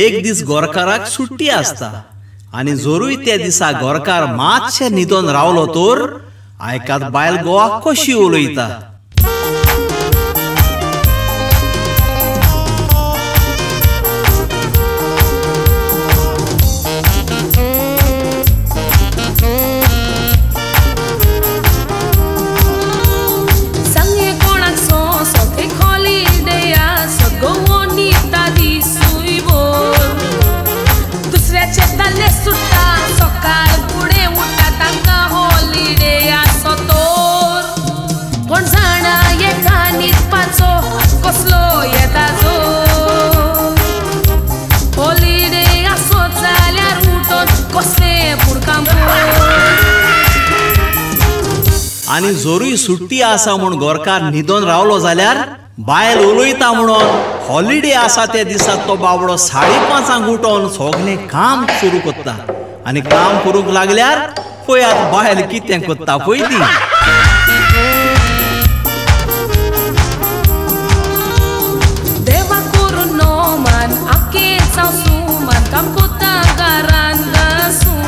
एक दीस गोरकाराक सुट्टी आसता आनी जोरूय त्या दिसा गोरकार मातशे न्हिदोन रावलो तर आयकात बायल गोवा कशी उलयता. आनी जोरूय सुट्टी आसा म्हूण गोरकार न्हिदोन रावलो जाल्यार बायल उलयता म्हणून हॉलिडे आसा त्या दिसा तो बाबडो 5:30 उठोन सगळें काम सुरू करता आनी काम करूंक लागल्यार पळयात बायल कितें करता पळय ती. देवा करून नो मान आखे चावसू मान काम कोता गारान गासून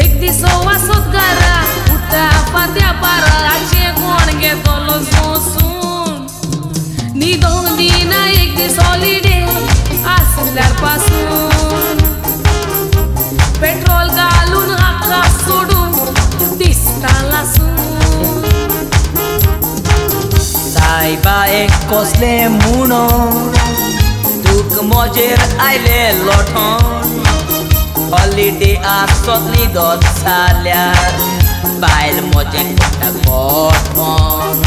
एक दीस वासोत गारा फात्या पाराचे कोण घेतलो सोसून न्हिदोंक दिना एक दीस हॉलिडे आसल्यार पासून पेट्रोल घालून आकाश सोडून दिसता लासून सायबायेक कसले म्हणो दूख मोजेर आयले लोटोन हॉलिडे आसत न्हिदोत जाल्यार बायल मोजे कोटमोन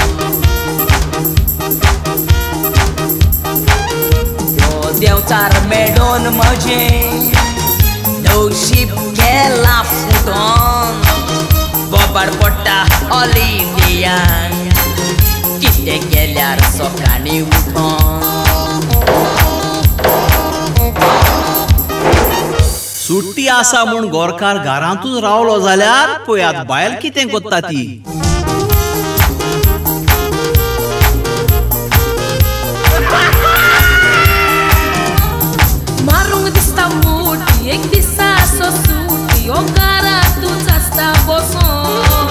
देवचार मेडोन म्हजे नशीब केला फुटोन बोबाड पडटा हॉलिडेयान कितें केल्यार सकाळीं उठोन. सुट्टी आसा म्हूण गोरकार घरांतूच रावलो जाल्यार पळयात बायल कितें करता ती. मारूंक दिसता मोठी एक दिसा सुटी ओ घरांतूच आसता बसून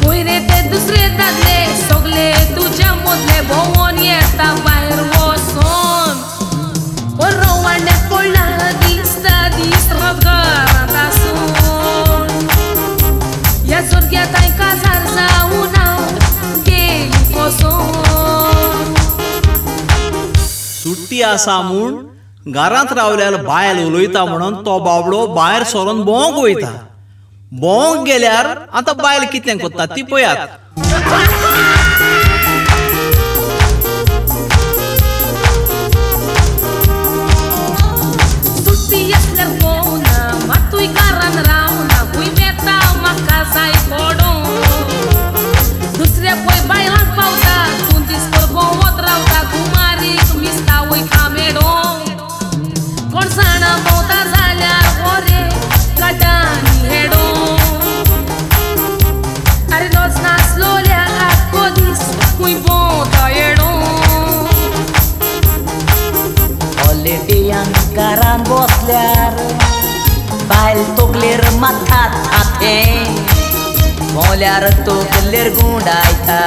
पळय रे ते दुसरे दादले सगळे तुज्या मदले भोंवून येता भायर वचून रवांड्याक पडला दिसता दीस घरांत आसून ह्या चोरग्यात काजार जावन हांव गेली फसून. सुट्टी आसा म्हूण घरांत रावल्यार बायल उलयता म्हणून तो बाबडो भायर सरोन भोंवंक वयता. भोंवंक गेल्यार आतां बायल कितें करता ती पळयात. सुट्टी आसल्यार भोंवना मातूय घरान रावना खूंय बेता म्हाका जाय पडून दुसऱ्या पळय बायलांक पावता तूं दिसभर भोंवत रावता घुमारीक मिसता वयता मेडोन कोण जाणा भोंवता जाल्यार बरे काटांनी हेडोन आरे रोज नाचलोल्या आख्खो दीस खूंय भोंवता येडोन. हॉलिडेयान घरान बसल्यार बायल तोगलेर माथात हातें भोंवल्यार तोगलेर गुंडायता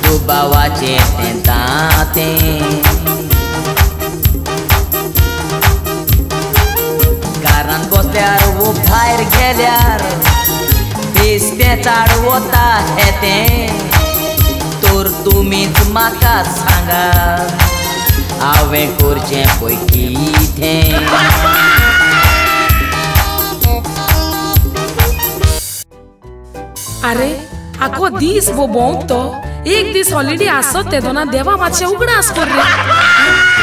दुबावाचें तें दातें घरान बसल्यार वो भायर गेल्यार बेस्तें चाड वता हेतें तर तुमीच म्हाका सांगा हांवें करचें पळय कितें. अरे आखो दीस भोंवतो एक दीस हॉलिडे आसत ते दोना देवा मातशें उगडास कर रे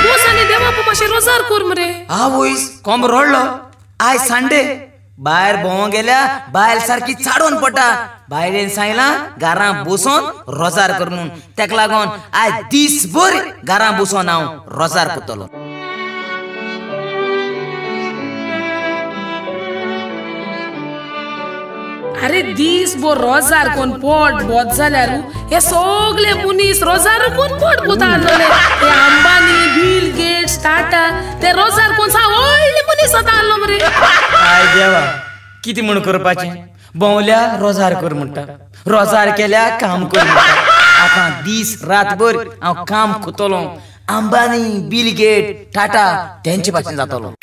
बस आनी देवा मातशें रोजार कर मरे. आवयस कोंब रडलो आयज संडे भायर भोंवंक गेल्या बायल सारकी चाडोन पडटा बायलेन सांगलां घरां बसून रोजार कर म्हणून तेका लागोन आयज दीसभर घरां बसून हांव रोजार करतलो. अरे दीस बो रोजार कोण पोट बोत जाल्यार हे सगळे मुनीस रोजार कोण पोट बोताले ते अंबानी बिल गेट्स टाटा ते रोजार कोण सा व्हडले मुनीस आतालो मरे काय देवा किती म्हण करपाचे बोवल्या रोजार कर म्हणटा रोजार केल्या काम कर म्हणटा आता दीस रातभर हांव काम करतलो अंबानी बिल गेट टाटा त्यांचे पासून जातलो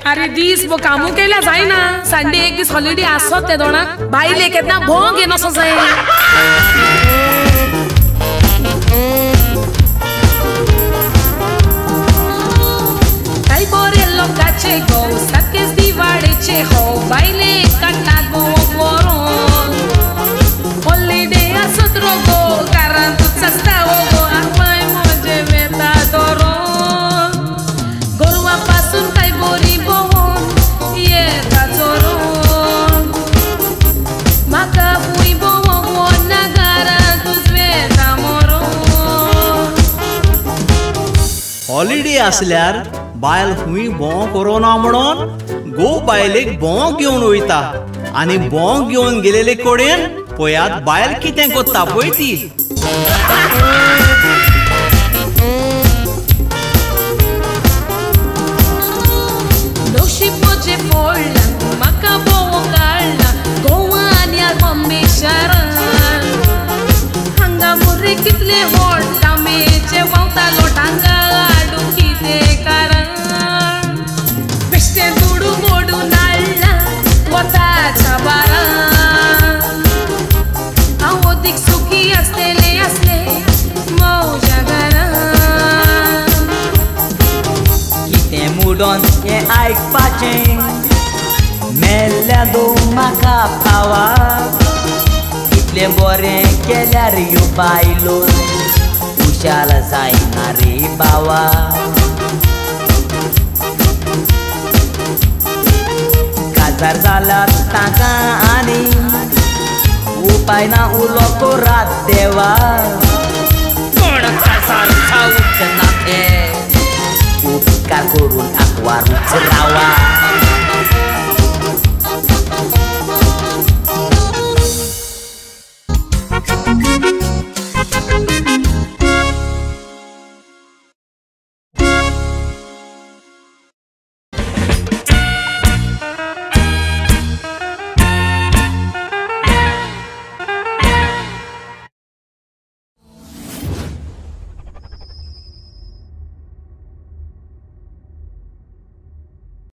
अरे दीस बो कामू केल्या जायना संडे एक दीस हॉलिडे आसत ते दोनाक बायले केन्ना भोंग येन असो जाय काय बरे लोकाचे गो सारकेच दिवाळेचे हो बायले काढतात भोंग वरून हॉलिडे आसत रो गो कारण तू चस्ता गो आपाय मजे वेता दोरून गोरवा पासून काय बोरी बोवून येता चोरून म्हाका फुई बोवून नागारा तुज वेता मोरून हॉलिडे असल्यार बायल हुई भोंव करोना म्हणून गो बायलेक भोंव घेवन वयता आनी भोंव घेवन गेलेले कडेन पळयात बायल कितें कोत्ता पळय ती दोशी पोचे फोडला म्हाका भोव काडला गोवान या बॉम्बे शारान हांगा मुरे कितले व्हड तांबेचे वावता लोटांगा आडू कितें कारण बेश्टें दुडू मोडून हाडला वताच्या बारान हांव ओदीक सुखी आसलेले असले मौजा घरान कितें मुडोन हें आयकपाचें मेल्ल्या दो म्हाका फावा कितलें बरें केल्यार ह्यो बायलो खुशाल जायना रे बावा काजार जाल्यार ताका आनी उपाय ना उलो कोरात देवा कोण काजार जावूच ना ते उपकार करून आंकवारूच रावा